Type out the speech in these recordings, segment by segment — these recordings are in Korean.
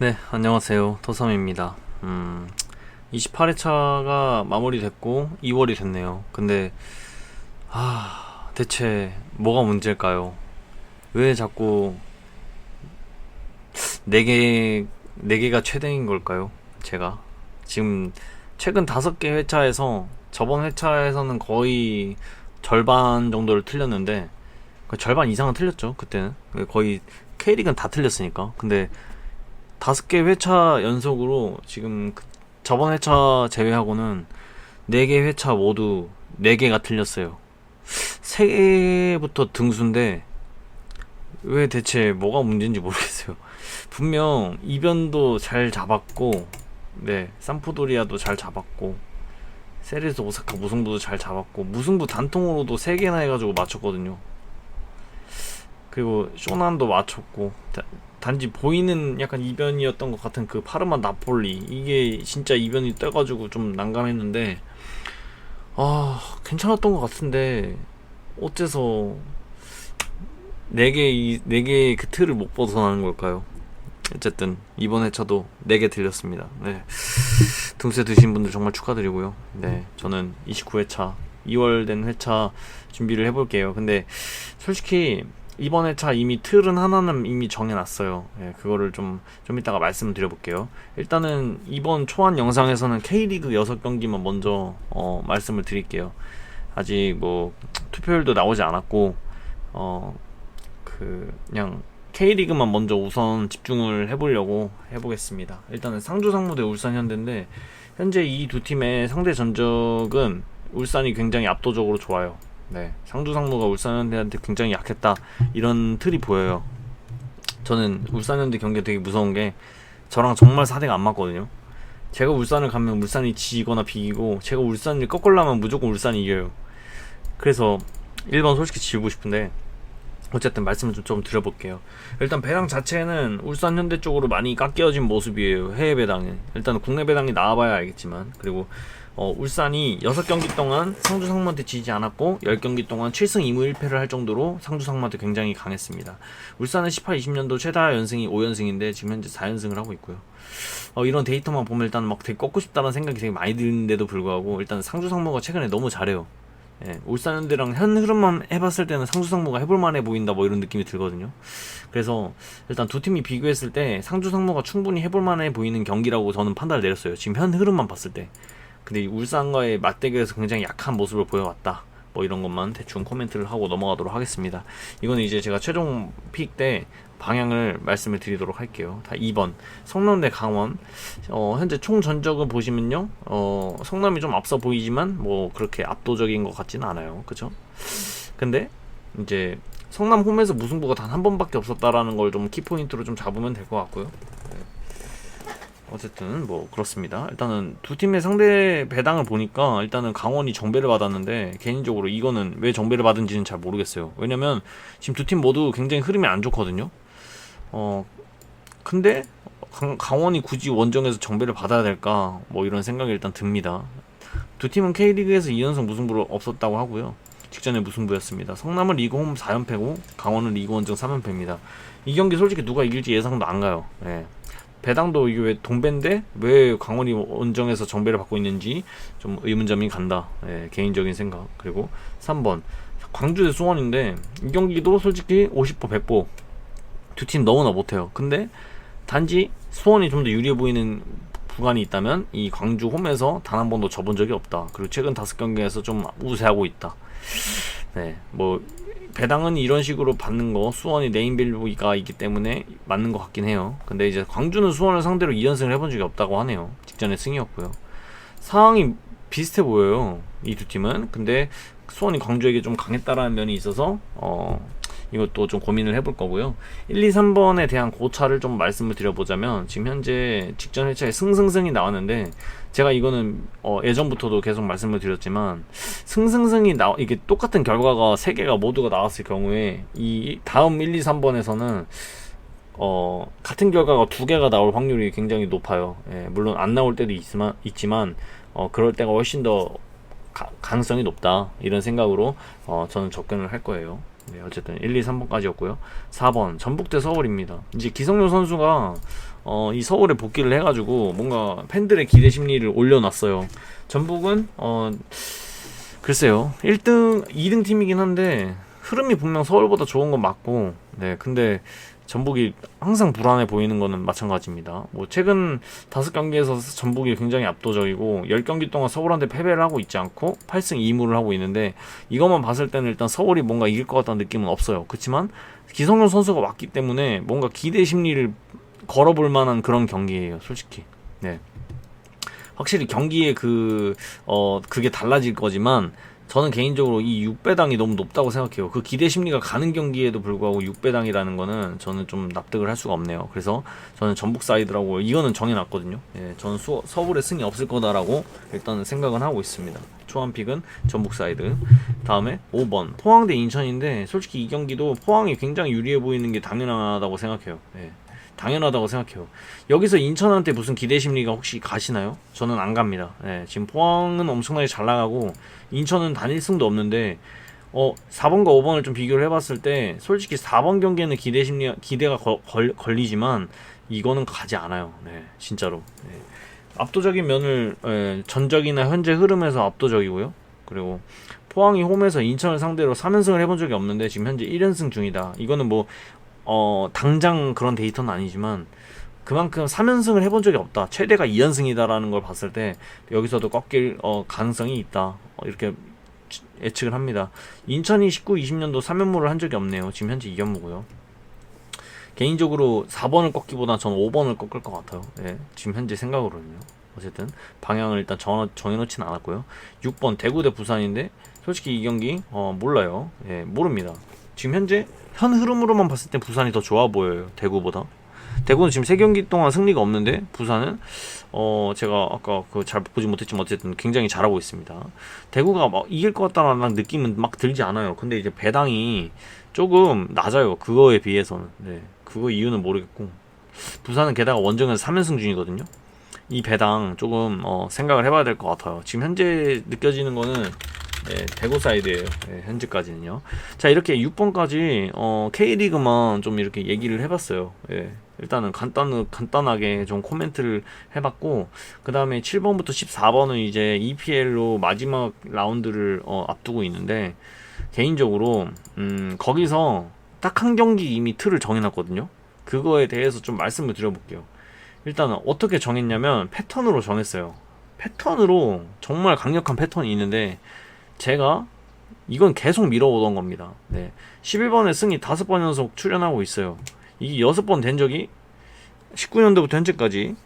네, 안녕하세요. 토삼입니다. 28회차가 마무리됐고 2월이 됐네요. 근데 대체 뭐가 문제일까요? 왜 자꾸 4개, 4개가 최대인 걸까요? 제가 지금 최근 5개 회차에서 저번 회차에서는 거의 절반 정도를 틀렸는데 절반 이상은 틀렸죠. 그때는 거의 K리그는 다 틀렸으니까. 근데 5개 회차 연속으로 지금 저번 회차 제외하고는 4개 회차 모두 4개가 틀렸어요. 3개부터 등수인데 왜 대체 뭐가 문제인지 모르겠어요. 분명 이변도 잘 잡았고, 네, 산프도리아도 잘 잡았고, 세리스 오사카 무승부도 잘 잡았고, 무승부 단통으로도 3개나 해가지고 맞췄거든요. 그리고 쇼난도 맞췄고, 단지 보이는 약간 이변이었던 것 같은 그 파르마 나폴리, 이게 진짜 이변이 떠가지고 좀 난감했는데 괜찮았던 것 같은데 어째서 4개의 그 틀을 못 벗어나는 걸까요? 어쨌든 이번 회차도 4개 들렸습니다. 네, 등수에 드신 분들 정말 축하드리고요. 네, 저는 29회차 2월 된 회차 준비를 해볼게요. 근데 솔직히 이번 회차 이미 틀은 하나는 이미 정해놨어요. 예, 그거를 좀 이따가 말씀드려볼게요. 일단은 이번 초안 영상에서는 K리그 6경기만 먼저 말씀을 드릴게요. 아직 뭐 투표율도 나오지 않았고 그냥 K리그만 먼저 우선 집중을 해보려고 해보겠습니다. 일단은 상주 상무대 울산 현대인데 현재 이 두 팀의 상대 전적은 울산이 굉장히 압도적으로 좋아요. 네, 상주 상무가 울산 현대한테 굉장히 약했다 이런 틀이 보여요. 저는 울산 현대 경기 되게 무서운 게 저랑 정말 사대가 안 맞거든요. 제가 울산을 가면 울산이 지거나 비기고 제가 울산을 꺾으려면 무조건 울산이 이겨요. 그래서 1번 솔직히 지우고 싶은데 어쨌든 말씀을 좀 드려볼게요. 일단 배당 자체는 울산 현대 쪽으로 많이 깎여진 모습이에요. 해외 배당에. 일단 국내 배당이 나와봐야 알겠지만, 그리고 울산이 6경기 동안 상주 상무한테 지지 않았고 10경기 동안 7승 2무 1패를 할 정도로 상주 상무한테 굉장히 강했습니다. 울산은 18-20년도 최다 연승이 5연승인데 지금 현재 4연승을 하고 있고요. 이런 데이터만 보면 일단 막 되게 꺾고 싶다는 생각이 되게 많이 드는데도 불구하고 일단 상주 상무가 최근에 너무 잘해요. 예, 울산현대랑 현 흐름만 해봤을 때는 상주상무가 해볼만해 보인다 뭐 이런 느낌이 들거든요. 그래서 일단 두 팀이 비교했을 때 상주상무가 충분히 해볼만해 보이는 경기라고 저는 판단을 내렸어요. 지금 현 흐름만 봤을 때. 근데 울산과의 맞대결에서 굉장히 약한 모습을 보여왔다. 뭐 이런 것만 대충 코멘트를 하고 넘어가도록 하겠습니다. 이거는 이제 제가 최종 픽 때 방향을 말씀을 드리도록 할게요. 다 2번 성남대 강원. 현재 총 전적을 보시면요, 성남이 좀 앞서 보이지만 뭐 그렇게 압도적인 것 같지는 않아요. 그쵸? 근데 이제 성남 홈에서 무승부가 단 한 번밖에 없었다라는 걸 좀 키포인트로 좀 잡으면 될 것 같고요. 네. 어쨌든 뭐 그렇습니다. 일단은 두 팀의 상대 배당을 보니까 일단은 강원이 정배를 받았는데 개인적으로 이거는 왜 정배를 받은지는 잘 모르겠어요. 왜냐면 지금 두 팀 모두 굉장히 흐름이 안 좋거든요. 근데 강원이 굳이 원정에서 정배를 받아야 될까 뭐 이런 생각이 일단 듭니다. 두 팀은 K리그에서 2연승 무승부로 없었다고 하고요. 직전에 무승부였습니다. 성남은 리그 홈 4연패고 강원은 리그 원정 3연패입니다. 이 경기 솔직히 누가 이길지 예상도 안 가요. 예. 배당도 이게 왜 동배인데 왜 강원이 원정에서 정배를 받고 있는지 좀 의문점이 간다. 예, 개인적인 생각. 그리고 3번 광주 대 수원인데 이 경기도 솔직히 50보 100보 두 팀 너무나 못해요. 근데 단지 수원이 좀 더 유리해 보이는 구간이 있다면 이 광주 홈에서 단 한 번도 져본 적이 없다. 그리고 최근 5경기에서 좀 우세하고 있다. 네, 뭐 배당은 이런 식으로 받는 거 수원이 네임밸류가 있기 때문에 맞는 것 같긴 해요. 근데 이제 광주는 수원을 상대로 2연승을 해본 적이 없다고 하네요. 직전에 승이었고요. 상황이 비슷해 보여요, 이 두 팀은. 근데 수원이 광주에게 좀 강했다라는 면이 있어서 이것도 좀 고민을 해볼 거고요. 1, 2, 3번에 대한 고차를 좀 말씀을 드려보자면 지금 현재 직전 회차에 승승승이 나왔는데 제가 이거는 예전부터도 계속 말씀을 드렸지만 승승승이 이게 똑같은 결과가 3개가 모두가 나왔을 경우에 이 다음 1, 2, 3번에서는 같은 결과가 2개가 나올 확률이 굉장히 높아요. 예, 물론 안 나올 때도 있지만 그럴 때가 훨씬 더 가능성이 높다 이런 생각으로 저는 접근을 할 거예요. 네, 어쨌든 1, 2, 3번까지였고요. 4번 전북대 서울입니다. 이제 기성용 선수가 이 서울에 복귀를 해가지고 뭔가 팬들의 기대 심리를 올려놨어요. 전북은 글쎄요, 1등, 2등 팀이긴 한데 흐름이 분명 서울보다 좋은 건 맞고, 네, 근데 전북이 항상 불안해 보이는 거는 마찬가지입니다. 뭐 최근 5경기에서 전북이 굉장히 압도적이고 10경기 동안 서울한테 패배를 하고 있지 않고 8승 2무를 하고 있는데, 이것만 봤을 때는 일단 서울이 뭔가 이길 것 같다는 느낌은 없어요. 그렇지만 기성용 선수가 왔기 때문에 뭔가 기대 심리를 걸어볼 만한 그런 경기예요, 솔직히. 네. 확실히 경기에 그게 달라질 거지만, 저는 개인적으로 이 6배당이 너무 높다고 생각해요. 그 기대 심리가 가는 경기에도 불구하고 6배당이라는 거는 저는 좀 납득을 할 수가 없네요. 그래서 저는 전북 사이드라고 이거는 정해놨거든요. 예, 저는 서울에 승이 없을 거다라고 일단은 생각은 하고 있습니다. 초안픽은 전북 사이드. 다음에 5번 포항 대 인천인데, 솔직히 이 경기도 포항이 굉장히 유리해 보이는 게 당연하다고 생각해요. 예. 당연하다고 생각해요. 여기서 인천한테 무슨 기대 심리가 혹시 가시나요? 저는 안 갑니다. 네, 지금 포항은 엄청나게 잘 나가고 인천은 단 1승도 없는데, 4번과 5번을 좀 비교를 해봤을 때 솔직히 4번 경기에는 기대가 걸리지만 이거는 가지 않아요. 네, 진짜로. 네. 압도적인 면을, 전적이나 현재 흐름에서 압도적이고요. 그리고 포항이 홈에서 인천을 상대로 3연승을 해본 적이 없는데 지금 현재 1연승 중이다. 이거는 뭐 당장 그런 데이터는 아니지만 그만큼 3연승을 해본 적이 없다, 최대가 2연승이다라는 걸 봤을 때 여기서도 꺾일 가능성이 있다, 이렇게 예측을 합니다. 인천이 19-20년도 3연무를 한 적이 없네요. 지금 현재 2연무고요. 개인적으로 4번을 꺾기보다 저는 5번을 꺾을 것 같아요. 예, 지금 현재 생각으로는요. 어쨌든 방향을 일단 정해놓지는 않았고요. 6번 대구 대 부산인데, 솔직히 이 경기 몰라요. 예, 모릅니다. 지금 현재 현 흐름으로만 봤을 때 부산이 더 좋아 보여요, 대구보다. 대구는 지금 3경기 동안 승리가 없는데 부산은 제가 아까 잘 보지 못했지만 어쨌든 굉장히 잘하고 있습니다. 대구가 막 이길 것 같다는 느낌은 막 들지 않아요. 근데 이제 배당이 조금 낮아요, 그거에 비해서는. 네, 그거 이유는 모르겠고, 부산은 게다가 원정에서 3연승 중이거든요. 이 배당 조금 생각을 해봐야 될 것 같아요. 지금 현재 느껴지는 거는 대구 사이드예요. 현재까지는요. 자, 이렇게 6번까지 K리그만 좀 이렇게 얘기를 해봤어요. 일단은 간단하게 좀 코멘트를 해봤고, 그 다음에 7번부터 14번은 이제 EPL로 마지막 라운드를 앞두고 있는데, 개인적으로 거기서 딱 한 경기 이미 틀을 정해놨거든요. 그거에 대해서 좀 말씀을 드려볼게요. 일단은 어떻게 정했냐면 패턴으로 정했어요. 패턴으로 정말 강력한 패턴이 있는데, 제가 이건 계속 밀어오던 겁니다. 네, 11번에 승이 5번 연속 출연하고 있어요. 이게 6번 된 적이 19년도부터 현재까지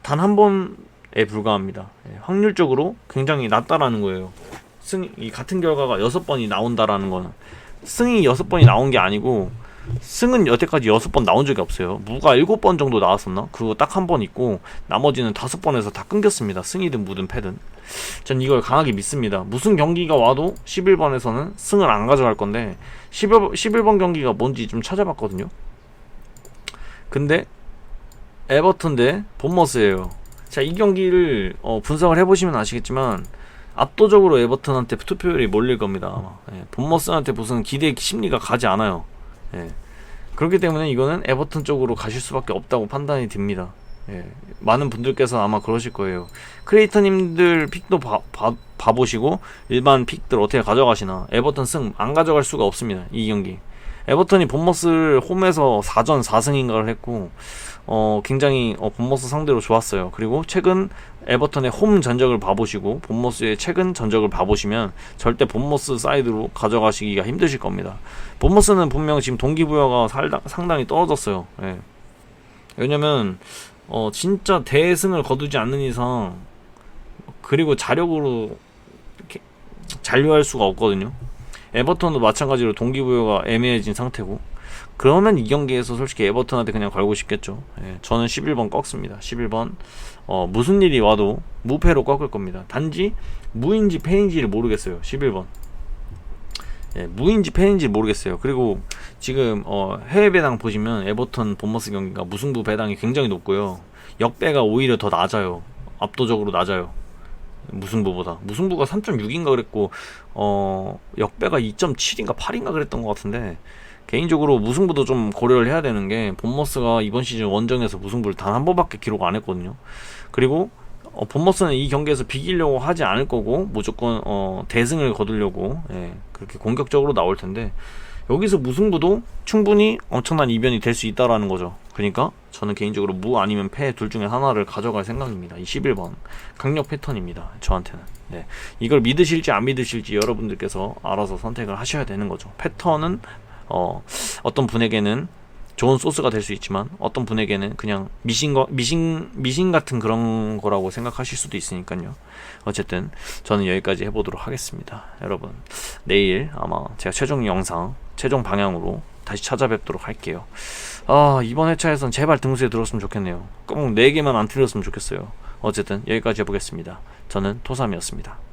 단 한 번에 불과합니다. 확률적으로 굉장히 낮다라는 거예요. 이 같은 결과가 6번이 나온다라는 거는, 승이 6번이 나온 게 아니고 승은 여태까지 6번 나온 적이 없어요. 무가 7번 정도 나왔었나? 그거 딱 한 번 있고 나머지는 5번에서 다 끊겼습니다. 승이든 무든 패든. 전 이걸 강하게 믿습니다. 무슨 경기가 와도 11번에서는 승을 안 가져갈 건데, 11번 경기가 뭔지 좀 찾아봤거든요. 근데 에버턴 대 본머스예요. 자, 이 경기를 분석을 해보시면 아시겠지만 압도적으로 에버턴한테 투표율이 몰릴 겁니다, 아마. 본머스한테 무슨 기대 심리가 가지 않아요. 그렇기 때문에 이거는 에버턴 쪽으로 가실 수밖에 없다고 판단이 듭니다. 많은 분들께서 아마 그러실 거예요. 크리에이터님들 픽도 봐보시고 일반 픽들 어떻게 가져가시나. 에버턴 승 안 가져갈 수가 없습니다, 이 경기. 에버턴이 본머스를 홈에서 4전 4승인가를 했고 굉장히 본머스 상대로 좋았어요. 그리고 최근 에버턴의 홈 전적을 봐보시고 본머스의 최근 전적을 봐보시면 절대 본머스 사이드로 가져가시기가 힘드실 겁니다. 본머스는 분명 지금 동기부여가 상당히 떨어졌어요. 왜냐면 진짜 대승을 거두지 않는 이상, 그리고 자력으로 이렇게 잔류할 수가 없거든요. 에버턴도 마찬가지로 동기부여가 애매해진 상태고, 그러면 이 경기에서 솔직히 에버턴한테 그냥 걸고 싶겠죠. 저는 11번 꺾습니다. 11번 무슨 일이 와도 무패로 꺾을 겁니다. 단지 무인지 패인지를 모르겠어요, 11번. 무인지 패인지 모르겠어요. 그리고 지금 해외 배당 보시면 에버턴 본머스 경기가 무승부 배당이 굉장히 높고요, 역배가 오히려 더 낮아요. 압도적으로 낮아요, 무승부보다. 무승부가 3.6인가 그랬고 역배가 2.7인가 8인가 그랬던 것 같은데, 개인적으로 무승부도 좀 고려를 해야 되는 게 본머스가 이번 시즌 원정에서 무승부를 단 한 번밖에 기록 안 했거든요. 그리고 본머스는 이 경기에서 비기려고 하지 않을 거고 무조건 대승을 거두려고 그렇게 공격적으로 나올 텐데 여기서 무승부도 충분히 엄청난 이변이 될 수 있다라는 거죠. 그러니까 저는 개인적으로 무 아니면 패 둘 중에 하나를 가져갈 생각입니다. 이 11번 강력 패턴입니다. 저한테는. 네. 이걸 믿으실지 안 믿으실지 여러분들께서 알아서 선택을 하셔야 되는 거죠. 패턴은 어떤 분에게는 좋은 소스가 될 수 있지만 어떤 분에게는 그냥 미신 같은 그런 거라고 생각하실 수도 있으니까요. 어쨌든 저는 여기까지 해보도록 하겠습니다. 여러분 내일 아마 제가 최종 방향으로 다시 찾아뵙도록 할게요. 이번 회차에선 제발 등수에 들었으면 좋겠네요. 꼭 4개만 안 틀렸으면 좋겠어요. 어쨌든 여기까지 해보겠습니다. 저는 토삼이었습니다.